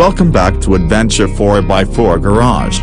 Welcome back to Adventure 4x4 Garage.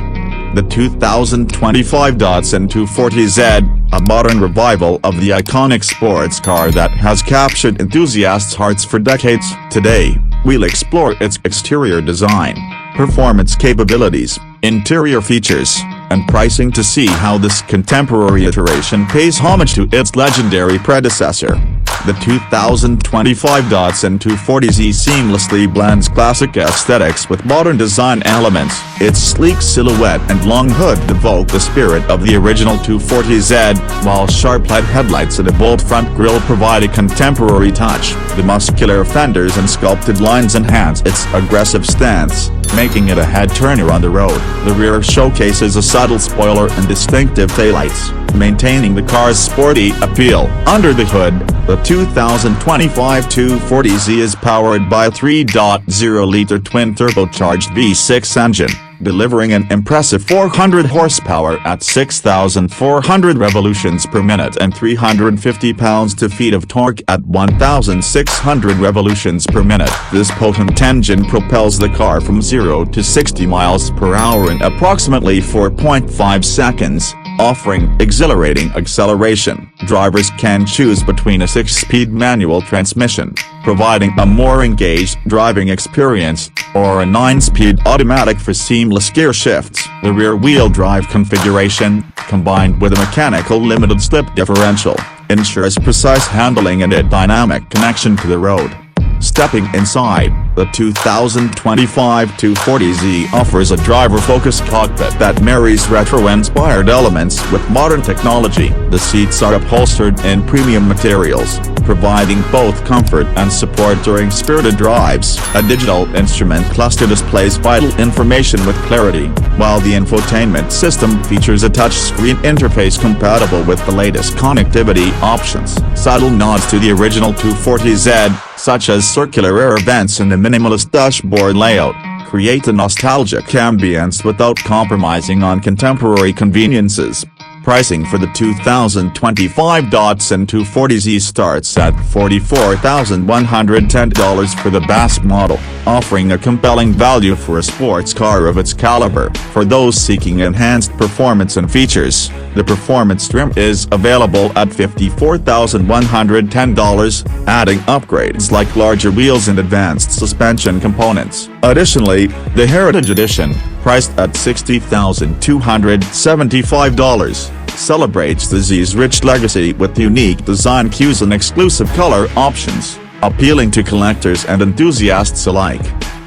The 2025 Datsun 240Z, a modern revival of the iconic sports car that has captured enthusiasts' hearts for decades. Today, we'll explore its exterior design, performance capabilities, interior features, and pricing to see how this contemporary iteration pays homage to its legendary predecessor. The 2025 Datsun 240Z seamlessly blends classic aesthetics with modern design elements. Its sleek silhouette and long hood evoke the spirit of the original 240Z, while sharp-LED headlights and a bold front grille provide a contemporary touch. The muscular fenders and sculpted lines enhance its aggressive stance, making it a head-turner on the road. The rear showcases a subtle spoiler and distinctive taillights, maintaining the car's sporty appeal. Under the hood, the 2025 240Z is powered by a 3.0-liter twin-turbocharged V6 engine, delivering an impressive 400 horsepower at 6,400 revolutions per minute and 350 pounds-to-feet of torque at 1,600 revolutions per minute. This potent engine propels the car from 0 to 60 miles per hour in approximately 4.5 seconds, offering exhilarating acceleration. Drivers can choose between a 6-speed manual transmission, providing a more engaged driving experience, or a 9-speed automatic for seamless gear shifts. The rear-wheel drive configuration, combined with a mechanical limited-slip differential, ensures precise handling and a dynamic connection to the road. Stepping inside, the 2025 240Z offers a driver-focused cockpit that marries retro-inspired elements with modern technology. The seats are upholstered in premium materials, providing both comfort and support during spirited drives. A digital instrument cluster displays vital information with clarity, while the infotainment system features a touchscreen interface compatible with the latest connectivity options. Subtle nods to the original 240Z, such as circular air vents and a minimalist dashboard layout, create a nostalgic ambience without compromising on contemporary conveniences. Pricing for the 2025 Datsun 240Z starts at $44,110 for the base model, offering a compelling value for a sports car of its caliber. For those seeking enhanced performance and features, the performance trim is available at $54,110, adding upgrades like larger wheels and advanced suspension components. Additionally, the Heritage Edition, priced at $60,275, celebrates the Z's rich legacy with unique design cues and exclusive color options, appealing to collectors and enthusiasts alike.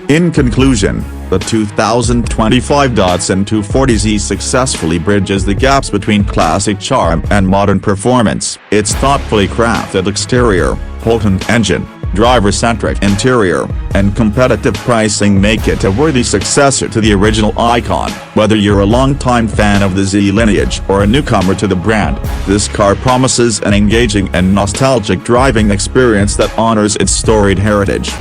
In conclusion, the 2025 Datsun 240Z successfully bridges the gaps between classic charm and modern performance. Its thoughtfully crafted exterior, potent engine, driver-centric interior, and competitive pricing make it a worthy successor to the original icon. Whether you're a longtime fan of the Z lineage or a newcomer to the brand, this car promises an engaging and nostalgic driving experience that honors its storied heritage.